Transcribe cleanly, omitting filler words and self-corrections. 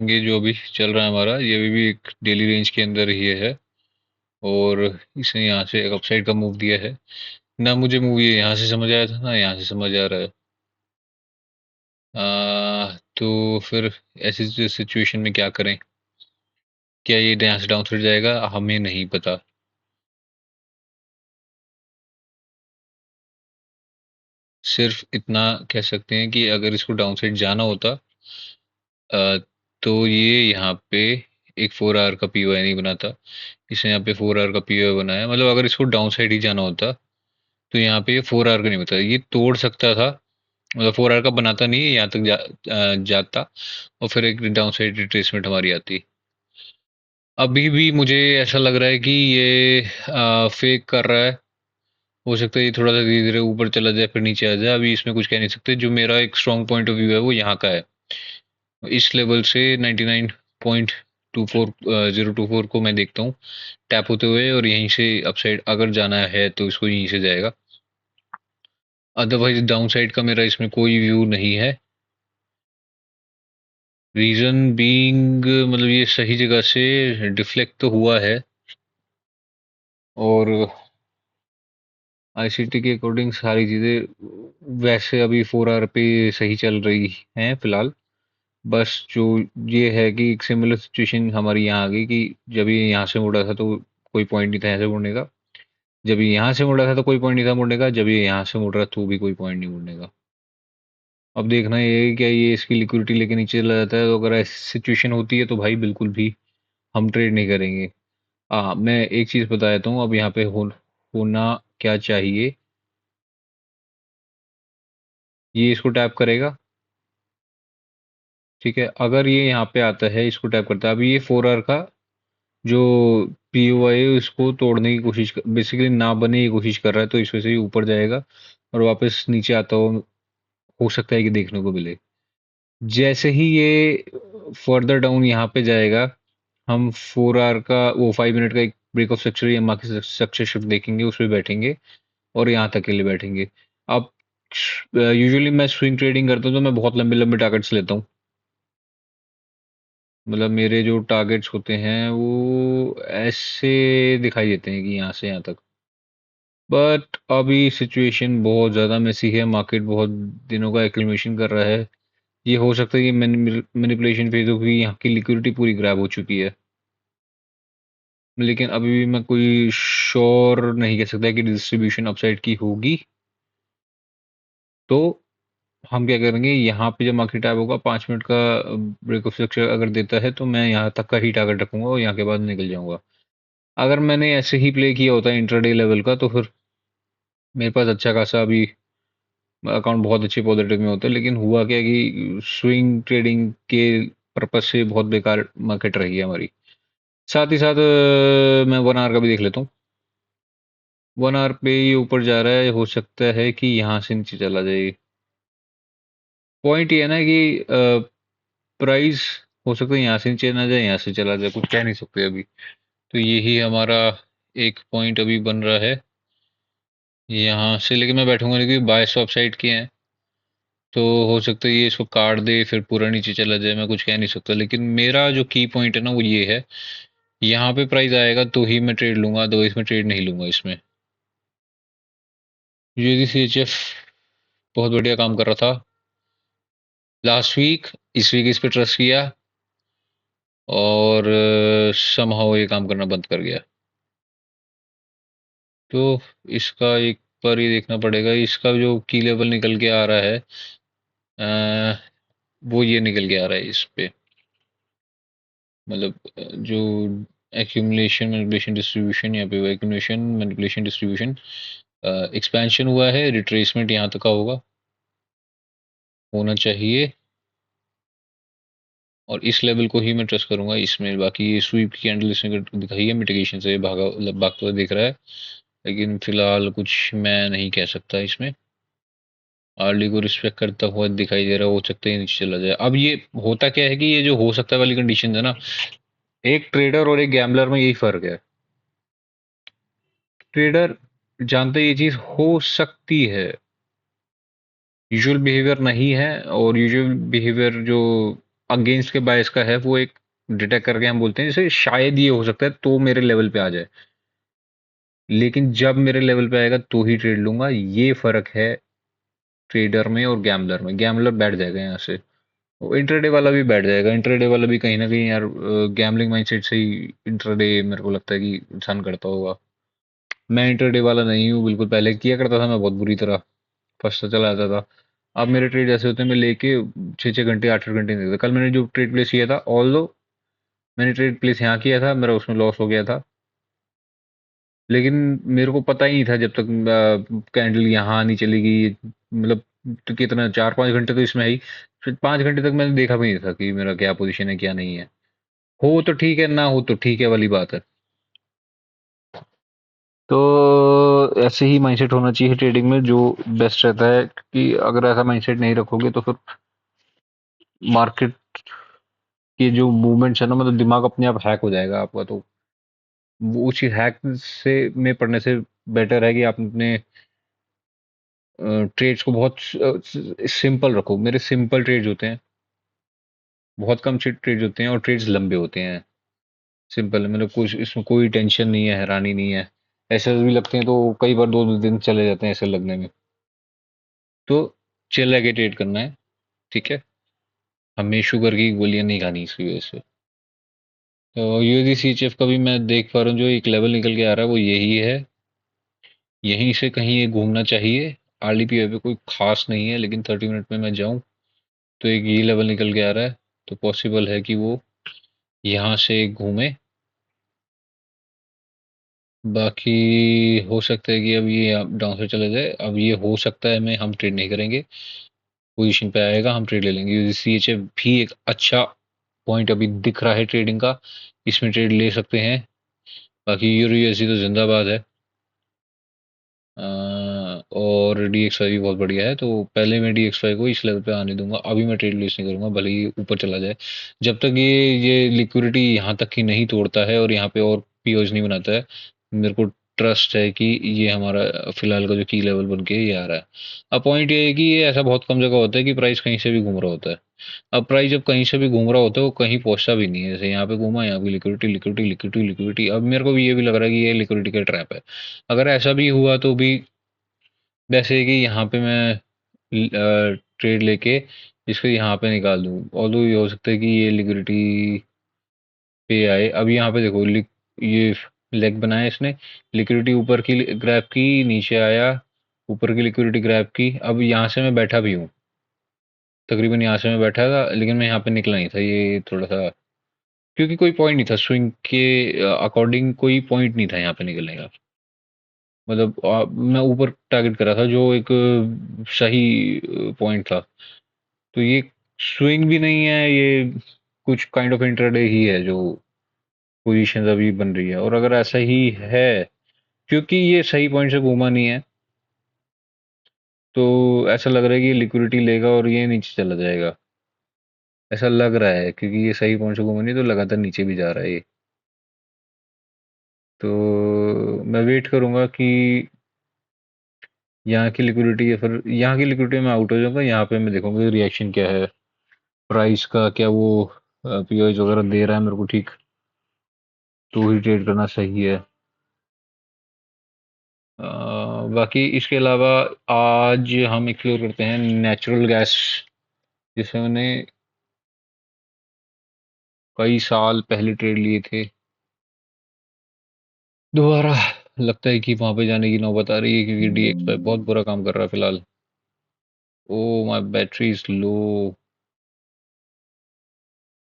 ये जो अभी चल रहा है हमारा, ये भी एक डेली रेंज के अंदर ही है। और इसने यहाँ से एक अपसाइड का मूव दिया है। ना मुझे मूव ये यहाँ से समझ आया था, ना यहाँ से समझ आ रहा है। तो फिर ऐसी सिचुएशन में क्या करें? क्या ये यहाँ से डाउन साइड जाएगा? हमें नहीं पता। सिर्फ इतना कह सकते हैं कि अगर इसको डाउन साइड जाना होता, अ, तो ये यहाँ पे एक 4 आवर का पीओआई नहीं बनाता। इसने यहाँ पे 4 आवर का पीओआई बनाया, मतलब अगर इसको डाउन साइड ही जाना होता तो यहाँ पे ये 4 आवर का नहीं बताता, ये तोड़ सकता था। मतलब 4 आवर का बनाता नहीं है, यहाँ तक जाता और फिर एक डाउन साइड रिट्रेसमेंट हमारी आती। अभी भी मुझे ऐसा लग रहा है कि ये फेक कर रहा है। हो सकता है ये थोड़ा सा धीरे धीरे ऊपर चला जाए फिर नीचे आ जाए, अभी इसमें कुछ कह नहीं सकते। जो मेरा एक स्ट्रॉन्ग पॉइंट ऑफ व्यू है वो यहाँ का है। इस लेवल से 99.24 को मैं देखता हूँ टैप होते हुए, और यहीं से अपसाइड अगर जाना है तो इसको यहीं से जाएगा। अदरवाइज डाउन साइड का मेरा इसमें कोई व्यू नहीं है। रीजन बीइंग, मतलब ये सही जगह से डिफ्लेक्ट तो हुआ है। और आईसीटी के अकॉर्डिंग सारी चीज़ें वैसे अभी 4 आवर पे सही चल रही हैं फिलहाल। बस जो ये है कि एक सिमिलर सिचुएशन हमारी यहाँ आ गई कि जब ये यहाँ से मुड़ा था तो कोई पॉइंट नहीं था यहाँ से मुड़ने का। जब ये यहाँ से मुड़ा था तो कोई पॉइंट नहीं था मुड़ने का। जब ये यहाँ से मुड़ रहा तो भी कोई पॉइंट नहीं मुड़ने का। अब देखना ये है क्या ये इसकी लिक्विडिटी लेके नीचे चला जाता है, तो अगर ऐसी सिचुएशन होती है तो भाई बिल्कुल भी हम ट्रेड नहीं करेंगे। मैं एक चीज़ बता देता हूँ अब यहाँ पे होना क्या चाहिए। ये इसको टैप करेगा, ठीक है। अगर ये यहाँ पे आता है, इसको टैप करता है, अभी ये 4 आवर का जो पीओआई है उसको तोड़ने की कोशिश, बेसिकली ना बने की कोशिश कर रहा है, तो इस वजह से ये ऊपर जाएगा और वापस नीचे आता हो सकता है कि देखने को मिले। जैसे ही ये फर्दर डाउन यहाँ पे जाएगा, हम 4 आवर का वो 5 मिनट का एक ब्रेक ऑफ स्ट्रक्चर या मार्केट स्ट्रक्चर शिफ्ट देखेंगे, उस पर बैठेंगे और यहाँ तक के लिए बैठेंगे। अब यूजुअली मैं स्विंग ट्रेडिंग करता हूँ तो मैं बहुत लंबे लंबे टारगेट्स लेता हूँ। मतलब मेरे जो टारगेट्स होते हैं वो ऐसे दिखाई देते हैं कि यहाँ से यहाँ तक। बट अभी सिचुएशन बहुत ज़्यादा मेसी है, मार्केट बहुत दिनों का एक्लेमेशन कर रहा है। ये हो सकता है कि मैनिपुलेशन फेज हो क्योंकि यहाँ की लिक्विडिटी पूरी ग्रैब हो चुकी है। लेकिन अभी भी मैं कोई श्योर नहीं कह सकता कि डिस्ट्रीब्यूशन अपसाइड की होगी। तो हम क्या करेंगे, यहाँ पे जब मार्केट टैप होगा 5 मिनट का ब्रेक ऑफ स्ट्रक्चर अगर देता है तो मैं यहाँ तक का ही टारगेट रखूंगा और यहाँ के बाद निकल जाऊंगा। अगर मैंने ऐसे ही प्ले किया होता है इंट्राडे लेवल का तो फिर मेरे पास अच्छा खासा अभी अकाउंट बहुत अच्छे पॉजिटिव में होता है। लेकिन हुआ क्या कि स्विंग ट्रेडिंग के पर्पज से बहुत बेकार मार्केट रही है हमारी। साथ ही साथ मैं 1 आवर का भी देख लेता हूँ। 1 आवर पे ये ऊपर जा रहा है, हो सकता है कि यहाँ से नीचे चला जाए। पॉइंट ये है ना कि प्राइस हो सकता है यहाँ से नीचे ना जाए, यहाँ से चला जाए, कुछ कह नहीं सकते अभी। तो यही हमारा एक पॉइंट अभी बन रहा है। यहाँ से लेके मैं बैठूंगा नहीं क्योंकि बाय स्टॉप साइड के हैं, तो हो सकता है ये इसको काट दे फिर पूरा नीचे चला जाए, मैं कुछ कह नहीं सकता। लेकिन मेरा जो की पॉइंट है ना वो ये है, यहाँ पे प्राइस आएगा तो ही मैं ट्रेड लूंगा, अदरवाइज मैं ट्रेड नहीं लूंगा इसमें। यूजीसीएचएफ बहुत बढ़िया काम कर रहा था लास्ट वीक। इस वीक इस पे ट्रस्ट किया और समहाउ ये काम करना बंद कर गया। तो इसका एक बार ये देखना पड़ेगा, इसका जो की लेवल निकल के आ रहा है, अ, वो ये निकल के आ रहा है इस पे। मतलब जो एक्यूमुलेशन मैनिपुलेशन डिस्ट्रीब्यूशन, यहाँ पे एक्यूमुलेशन मैनिपुलेशन डिस्ट्रीब्यूशन एक्सपेंशन हुआ है, रिट्रेसमेंट यहाँ तक का होगा, होना चाहिए। और इस लेवल को ही मैं ट्रस्ट करूंगा इसमें। बाकी ये स्वीप की कैंडल इसने दिखाई है, मिटिगेशन से भागा, मतलब भागता हुआ दिख रहा है। लेकिन फिलहाल कुछ मैं नहीं कह सकता इसमें। आरडी को रिस्पेक्ट करता हुआ दिखाई दे रहा है, हो सकता है नीचे चला जाए। अब ये होता क्या है कि ये जो हो सकता है वाली कंडीशन है ना, एक ट्रेडर और एक गैम्बलर में यही फर्क है। ट्रेडर जानते ये चीज हो सकती है, यूजुअल बिहेवियर नहीं है। और यूजुअल बिहेवियर जो अगेंस्ट के बायस का है वो एक डिटेक्ट करके हम बोलते हैं जैसे शायद ये हो सकता है तो मेरे लेवल पे आ जाए, लेकिन जब मेरे लेवल पे आएगा तो ही ट्रेड लूंगा। ये फर्क है ट्रेडर में और गैम्बलर में। गैम्बलर बैठ जाएगा यहाँ से, वो इंट्राडे वाला भी बैठ जाएगा। इंट्राडे वाला भी कहीं ना कहीं यार गैम्बलिंग माइंडसेट से ही इंट्राडे मेरे को लगता है कि इंसान करता होगा। मैं इंट्राडे वाला नहीं हूँ बिल्कुल, पहले किया करता था मैं बहुत बुरी तरह, फंसता चला जाता था। अब मेरे ट्रेड ऐसे होते हैं मैं लेके 6-6 घंटे 8-8 घंटे नहीं देता। कल मैंने जो ट्रेड प्लेस किया था, ऑल दो मैंने ट्रेड प्लेस यहाँ किया था, मेरा उसमें लॉस हो गया था, लेकिन मेरे को पता ही नहीं था जब तक कैंडल यहाँ नहीं चली गई। मतलब तो कितना 4-5 घंटे तो इसमें है ही, फिर 5 घंटे तक मैंने देखा भी नहीं था कि मेरा क्या पोजीशन है क्या नहीं है। हो तो ठीक है, ना हो तो ठीक है वाली बात है। तो ऐसे ही माइंडसेट होना चाहिए ट्रेडिंग में, जो बेस्ट रहता है। कि अगर ऐसा माइंडसेट नहीं रखोगे तो फिर मार्केट के जो मूवमेंट्स है ना, मतलब दिमाग अपने आप हैक हो जाएगा आपका। तो वो उसी हैक से में पढ़ने से बेटर है कि आप अपने ट्रेड्स को बहुत सिंपल रखो। मेरे सिंपल ट्रेड्स होते हैं, बहुत कम ट्रेड्स होते हैं और ट्रेड्स लंबे होते हैं। सिंपल है, मतलब कुछ इसमें कोई टेंशन नहीं है, हैरानी नहीं है। ऐसे भी लगते हैं तो कई बार 2-2 दिन चले जाते हैं ऐसे लगने में। तो चिल रह के ट्रेड करना है, ठीक है। हमें शुगर की गोलियां नहीं खानी इसकी वजह से। तो यूएसडी सीएचएफ का भी मैं देख पा रहा हूँ जो एक लेवल निकल के आ रहा है वो यही है। यहीं से कहीं ये घूमना चाहिए। आरडीपीआई पे कोई खास नहीं है, लेकिन 30 मिनट में मैं जाऊं तो एक ये लेवल निकल के आ रहा है। तो पॉसिबल है कि वो यहाँ से घूमे। बाकी हो सकता है कि अब ये डाउन से चले जाए। अब ये हो सकता है मैं हम ट्रेड नहीं करेंगे, पोजीशन पे आएगा हम ट्रेड ले लेंगे। सी एच एफ भी एक अच्छा पॉइंट अभी दिख रहा है ट्रेडिंग का, इसमें ट्रेड ले सकते हैं। बाकी यूरो यूएसडी तो जिंदाबाद है। और डी एक्स वाई भी बहुत बढ़िया है। तो पहले मैं डी एक्स वाई को इस लेवल पे आने दूंगा, अभी मैं ट्रेड प्लेस नहीं करूंगा भले ही ऊपर चला जाए। जब तक ये लिक्विडिटी यहाँ तक की नहीं तोड़ता है और यहाँ पे और पीओज नहीं बनाता है, मेरे को ट्रस्ट है कि ये हमारा फिलहाल का जो की लेवल बन के ये आ रहा है। अब पॉइंट ये है कि ये ऐसा बहुत कम जगह होता है कि प्राइस कहीं से भी घूम रहा होता है। अब प्राइस जब कहीं से भी घूम रहा होता है वो कहीं पहुंचता भी नहीं है। जैसे यहाँ पे घूमा, यहाँ की लिक्विडिटी लिक्विडिटी लिक्विडिटी लिक्विडिटी। अब मेरे को भी ये भी लग रहा है कि ये लिक्विडिटी का ट्रैप है। अगर ऐसा भी हुआ तो भी वैसे कि यहाँ पे मैं ट्रेड लेके इसको यहाँ पे निकाल दूँ। ऑल्दो ये हो सकता है कि ये लिक्विडिटी पे आए। अब यहाँ पे देखो ये लेग बनाया इसने, लिक्विडिटी ऊपर की ग्रैब की, नीचे आया, ऊपर की लिक्विडिटी ग्रैब की। अब यहाँ से मैं बैठा भी हूँ, तकरीबन यहाँ से मैं बैठा था, लेकिन मैं यहाँ पे निकला नहीं था। ये थोड़ा सा क्योंकि कोई पॉइंट नहीं था स्विंग के अकॉर्डिंग, कोई पॉइंट नहीं था यहाँ पे निकलने का। मतलब मैं ऊपर टारगेट करा था जो एक सही पॉइंट था। तो ये स्विंग भी नहीं है, ये कुछ काइंड ऑफ इंट्राडे ही है जो पोजीशन अभी बन रही है। और अगर ऐसा ही है, क्योंकि ये सही पॉइंट से घूमा नहीं है, तो ऐसा लग रहा है कि लिक्विडिटी लेगा और ये नीचे चला जाएगा। ऐसा लग रहा है क्योंकि ये सही पॉइंट से घूमा नहीं, तो लगातार नीचे भी जा रहा है ये। तो मैं वेट करूंगा कि यहाँ की लिक्विडिटी, या फिर यहाँ की लिक्विडिटी में आउट हो जाऊंगा। यहाँ पे मैं देखूंगा रिएक्शन क्या है प्राइस का, क्या वो पीओएस वगैरह दे रहा है मेरे को ठीक, तो ही ट्रेड करना सही है। बाकी इसके अलावा आज हम एक्सप्लोर करते हैं नेचुरल गैस, जिसे मैंने कई साल पहले ट्रेड लिए थे। दोबारा लगता है कि वहां पे जाने की नौबत आ रही है, क्योंकि डीएक्स बहुत बुरा काम कर रहा है फिलहाल। Oh my battery is low.